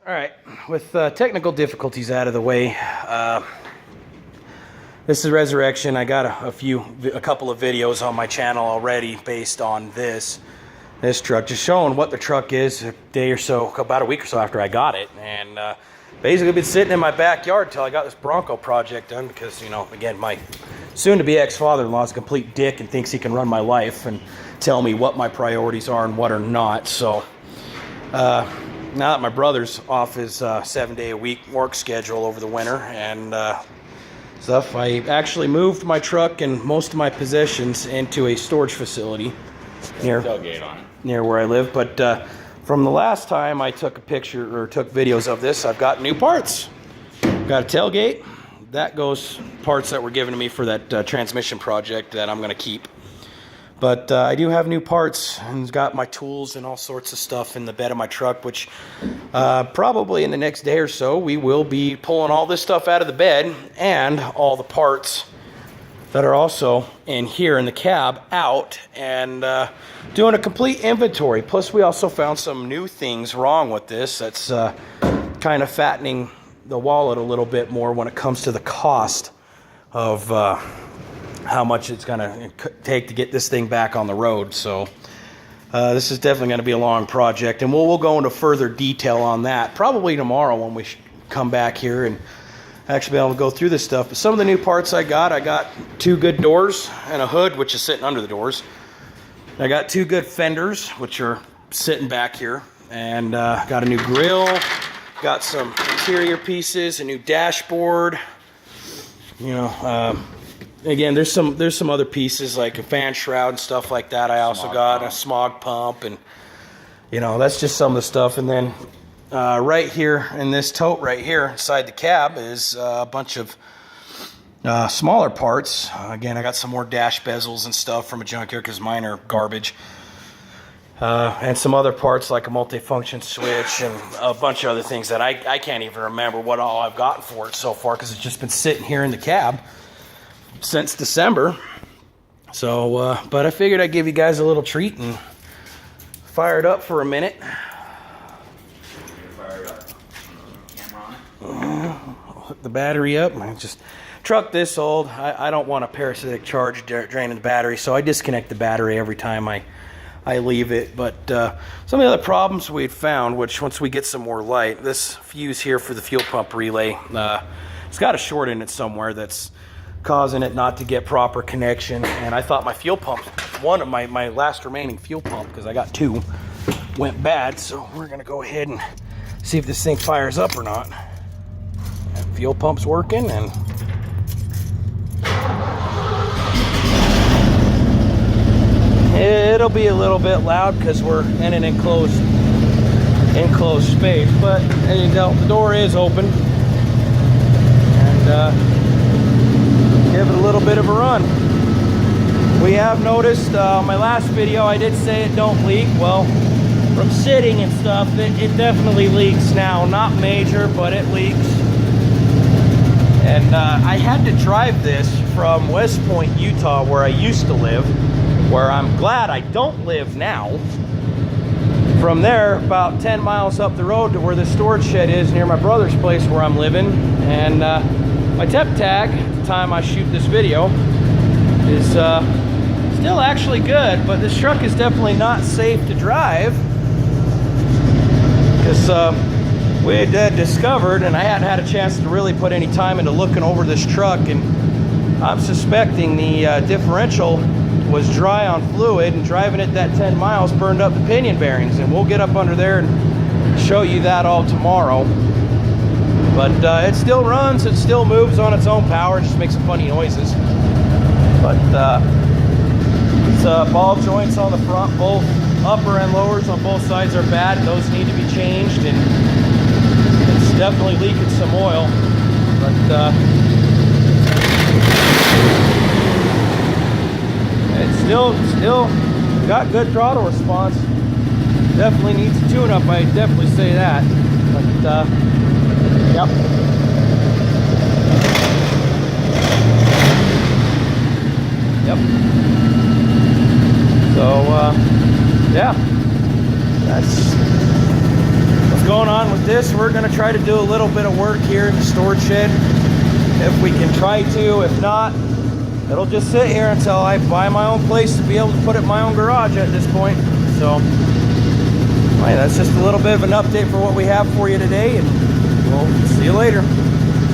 All right, with technical difficulties out of the way, this is Resurrection. I got a couple of videos on my channel already based on this truck, just showing what the truck is a day or so, about a week or so after I got it, and basically been sitting in my backyard till I got this Bronco project done because, you know, again, my soon-to-be ex-father-in-law is a complete dick and thinks he can run my life and tell me what my priorities are and what are not. So now that my brother's off his 7-day-a-week work schedule over the winter and stuff, I actually moved my truck and most of my possessions into a storage facility near where I live. But from the last time I took a picture or took videos of this, I've got new parts. Got a tailgate. That goes parts that were given to me for that transmission project that I'm going to keep. But I do have new parts and got my tools and all sorts of stuff in the bed of my truck, which probably in the next day or so, we will be pulling all this stuff out of the bed and all the parts that are also in here in the cab out and doing a complete inventory. Plus, we also found some new things wrong with this that's kind of fattening the wallet a little bit more when it comes to the cost of how much it's going to take to get this thing back on the road. So this is definitely going to be a long project, and we'll go into further detail on that probably tomorrow when we come back here and actually be able to go through this stuff. But some of the new parts I got 2 good doors and a hood, which is sitting under the doors. I got 2 good fenders, which are sitting back here, and got a new grill, got some interior pieces, a new dashboard, you know, again, there's some other pieces like a fan shroud and stuff like that. I also got a smog pump, and you know, that's just some of the stuff. And then right here in this tote right here inside the cab is a bunch of smaller parts. Again, I got some more dash bezels and stuff from a junkyard because mine are garbage. And some other parts like a multifunction switch and a bunch of other things that I can't even remember what all I've gotten for it so far because it's just been sitting here in the cab since December. So but I figured I'd give you guys a little treat and fire it up for a minute. Hook the battery up. I just truck this old. I don't want a parasitic charge draining the battery, so I disconnect the battery every time I leave it. But some of the other problems we'd found, which once we get some more light, this fuse here for the fuel pump relay, it's got a short in it somewhere that's causing it not to get proper connection. And I thought my fuel pump, one of my last remaining fuel pump, because I got 2, went bad. So we're gonna go ahead and see if this thing fires up or not. That fuel pump's working, and it'll be a little bit loud because we're in an enclosed space, but you know, the door is open, and give it a little bit of a run. We have noticed my last video I did say it don't leak. Well, from sitting and stuff, it definitely leaks now. Not major, but it leaks. And I had to drive this from West Point, Utah, where I used to live, where I'm glad I don't live now. From there, about 10 miles up the road to where the storage shed is near my brother's place where I'm living. And my temp tag, at the time I shoot this video, is still actually good, but this truck is definitely not safe to drive because we had discovered, and I hadn't had a chance to really put any time into looking over this truck, and I'm suspecting the differential was dry on fluid, and driving it that 10 miles burned up the pinion bearings. And we'll get up under there and show you that all tomorrow. But it still runs, it still moves on its own power, it just makes some funny noises. But it's ball joints on the front, both upper and lowers on both sides are bad. Those need to be changed, and it's definitely leaking some oil. But it's still got good throttle response. Definitely needs a tune-up, I definitely say that. But yep. Yep. So yeah, that's what's going on with this. We're going to try to do a little bit of work here in the storage shed. If we can try to, if not, it'll just sit here until I buy my own place to be able to put it in my own garage at this point. So, that's just a little bit of an update for what we have for you today, and we'll see you later.